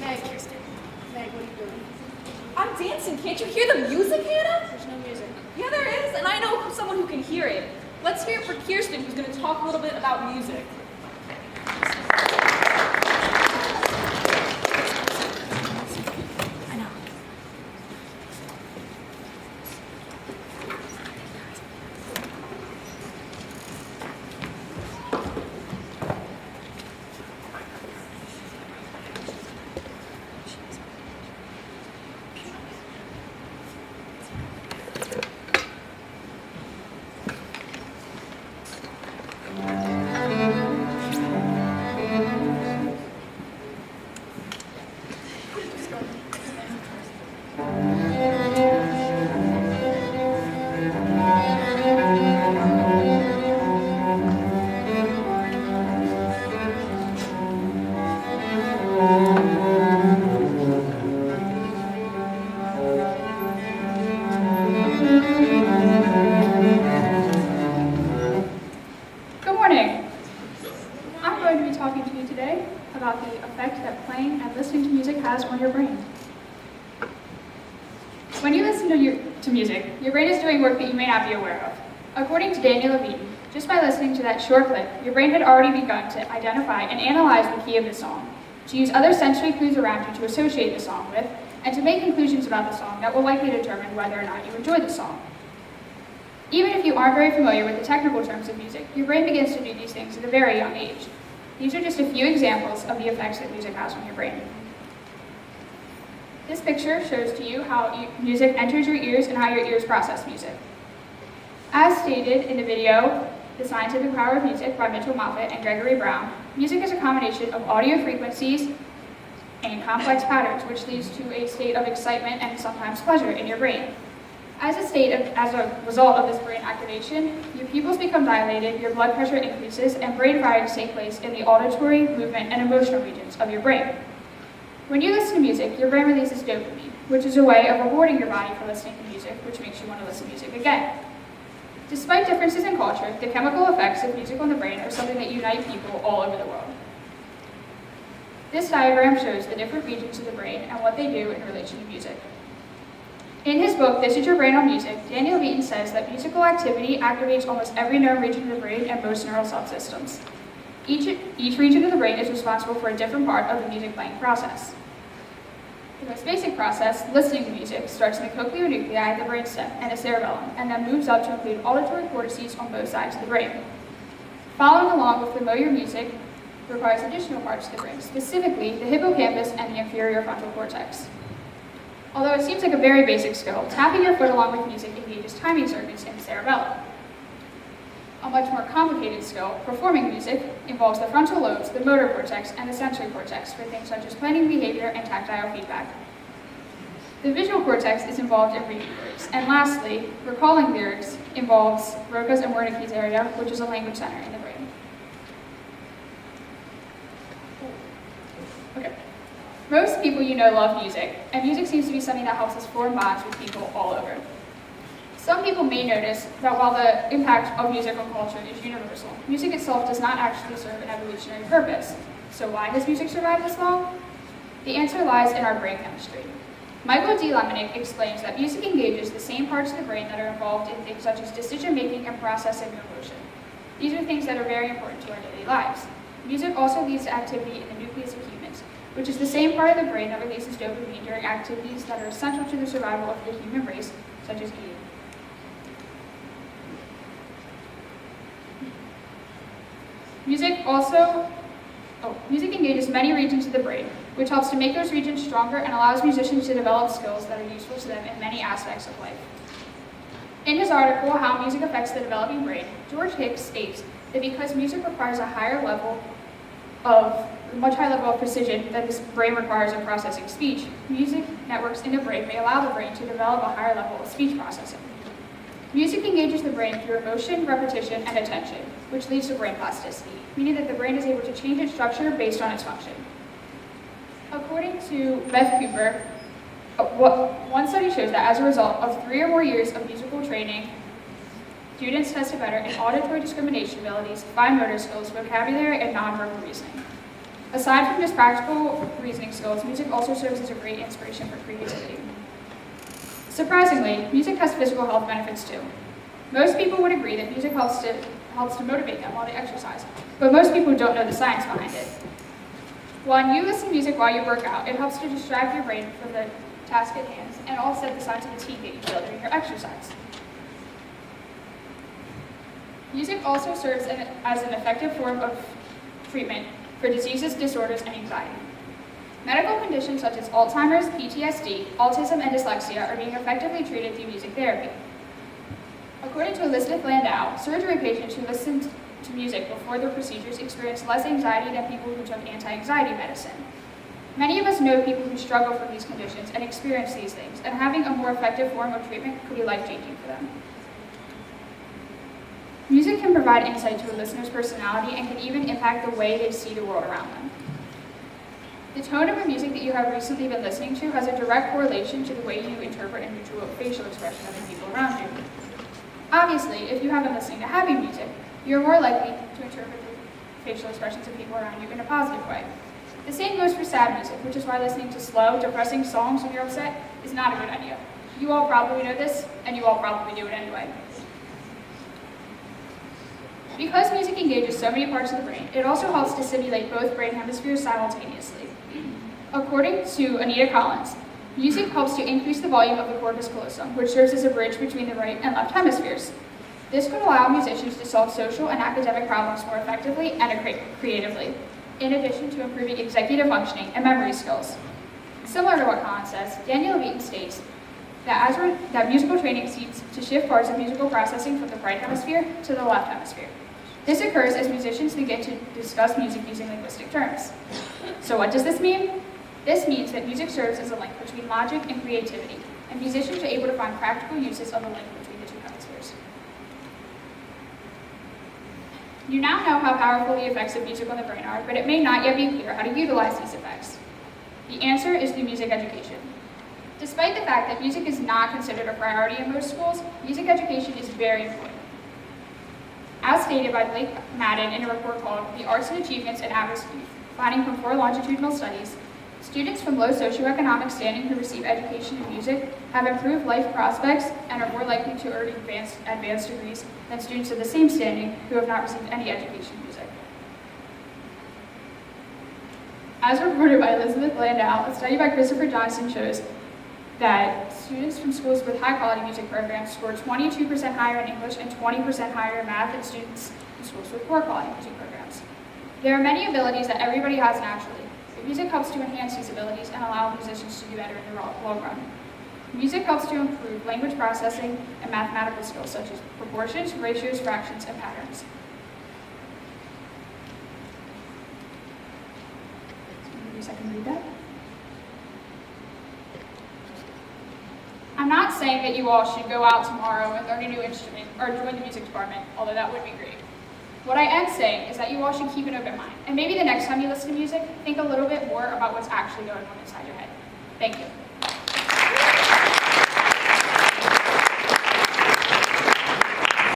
Meg, Kiersten. Meg, what are you doing? I'm dancing. Can't you hear the music, Hannah? There's no music. Yeah, there is, and I know someone who can hear it. Let's hear it for Kiersten, who's going to talk a little bit about music. I know. Good morning. I'm going to be talking to you today about the effect that playing and listening to music has on your brain. When you listen to music, your brain is doing work that you may not be aware of. According to Daniel Levine, just by listening to that short clip, your brain had already begun to identify and analyze the key of the song, to use other sensory clues around you to associate the song with, and to make conclusions about the song that will likely determine whether or not you enjoy the song. Even if you aren't very familiar with the technical terms of music, your brain begins to do these things at a very young age. These are just a few examples of the effects that music has on your brain. This picture shows to you how music enters your ears and how your ears process music. As stated in the video, The Scientific Power of Music by Mitchell Moffat and Gregory Brown, music is a combination of audio frequencies and complex patterns, which leads to a state of excitement and sometimes pleasure in your brain. As a result of this brain activation, your pupils become dilated, your blood pressure increases, and brain firings take place in the auditory, movement, and emotional regions of your brain. When you listen to music, your brain releases dopamine, which is a way of rewarding your body for listening to music, which makes you want to listen to music again. Despite differences in culture, the chemical effects of music on the brain are something that unite people all over the world. This diagram shows the different regions of the brain and what they do in relation to music. In his book, This Is Your Brain on Music, Daniel Levine says that musical activity activates almost every known region of the brain and most neural subsystems. Each region of the brain is responsible for a different part of the music playing process. The most basic process, listening to music, starts in the cochlear nuclei, the brainstem, and the cerebellum, and then moves up to include auditory cortices on both sides of the brain. Following along with familiar music requires additional parts of the brain, specifically the hippocampus and the inferior frontal cortex. Although it seems like a very basic skill, tapping your foot along with music engages timing circuits in the cerebellum. A much more complicated skill, performing music, involves the frontal lobes, the motor cortex, and the sensory cortex for things such as planning behavior and tactile feedback. The visual cortex is involved in reading lyrics. And lastly, recalling lyrics involves Broca's and Wernicke's area, which is a language center in the brain. Okay. Most people you know love music, and music seems to be something that helps us form bonds with people all over. Some people may notice that while the impact of music on culture is universal, music itself does not actually serve an evolutionary purpose. So why has music survived this long? The answer lies in our brain chemistry. Michael D. Lemonick explains that music engages the same parts of the brain that are involved in things such as decision-making and processing emotion. These are things that are very important to our daily lives. Music also leads to activity in the nucleus of humans, which is the same part of the brain that releases dopamine during activities that are essential to the survival of the human race, such as eating. Music engages many regions of the brain, which helps to make those regions stronger and allows musicians to develop skills that are useful to them in many aspects of life. In his article, How Music Affects the Developing Brain, George Hicks states that because music requires a much higher level of precision than the brain requires in processing speech, music networks in the brain may allow the brain to develop a higher level of speech processing. Music engages the brain through emotion, repetition, and attention, which leads to brain plasticity, meaning that the brain is able to change its structure based on its function. According to Beth Cooper, one study shows that as a result of 3 or more years of musical training, students tested better in auditory discrimination abilities, fine motor skills, vocabulary, and nonverbal reasoning. Aside from just practical reasoning skills, music also serves as a great inspiration for creativity. Surprisingly, music has physical health benefits too. Most people would agree that music helps to motivate them while they exercise, but most people don't know the science behind it. When you listen to music while you work out, it helps to distract your brain from the task at hand and offset the signs of fatigue that you feel during your exercise. Music also serves as an effective form of treatment for diseases, disorders, and anxiety. Medical conditions such as Alzheimer's, PTSD, autism, and dyslexia are being effectively treated through music therapy. According to Elizabeth Landau, surgery patients who listened to music before their procedures experience less anxiety than people who took anti-anxiety medicine. Many of us know people who struggle from these conditions and experience these things, and having a more effective form of treatment could be life-changing for them. Music can provide insight to a listener's personality and can even impact the way they see the world around them. The tone of the music that you have recently been listening to has a direct correlation to the way you interpret and visual facial expression of the people around you. Obviously, if you have been listening to happy music, you're more likely to interpret the facial expressions of people around you in a positive way. The same goes for sad music, which is why listening to slow, depressing songs when you're upset is not a good idea. You all probably know this, and you all probably do it anyway. Because music engages so many parts of the brain, it also helps to stimulate both brain hemispheres simultaneously. According to Anita Collins, music helps to increase the volume of the corpus callosum, which serves as a bridge between the right and left hemispheres. This could allow musicians to solve social and academic problems more effectively and creatively, in addition to improving executive functioning and memory skills. Similar to what Collins says, Daniel Wheaton states that musical training seeks to shift parts of musical processing from the right hemisphere to the left hemisphere. This occurs as musicians begin to discuss music using linguistic terms. So what does this mean? This means that music serves as a link between logic and creativity, and musicians are able to find practical uses of the link between the two hemispheres. You now know how powerful the effects of music on the brain are, but it may not yet be clear how to utilize these effects. The answer is through music education. Despite the fact that music is not considered a priority in most schools, music education is very important. As stated by Blake Madden in a report called The Arts and Achievements in At-Risk Youth, finding from 4 longitudinal studies, students from low socioeconomic standing who receive education in music have improved life prospects and are more likely to earn advanced degrees than students of the same standing who have not received any education in music. As reported by Elizabeth Landau, a study by Christopher Johnson shows that students from schools with high-quality music programs score 22% higher in English and 20% higher in math than students in schools with poor-quality music programs. There are many abilities that everybody has naturally, but music helps to enhance these abilities and allow musicians to do better in the long run. Music helps to improve language processing and mathematical skills such as proportions, ratios, fractions, and patterns. So I can read that. I'm not saying that you all should go out tomorrow and learn a new instrument or join the music department, although that would be great. What I am saying is that you all should keep an open mind, and maybe the next time you listen to music, think a little bit more about what's actually going on inside your head. Thank you.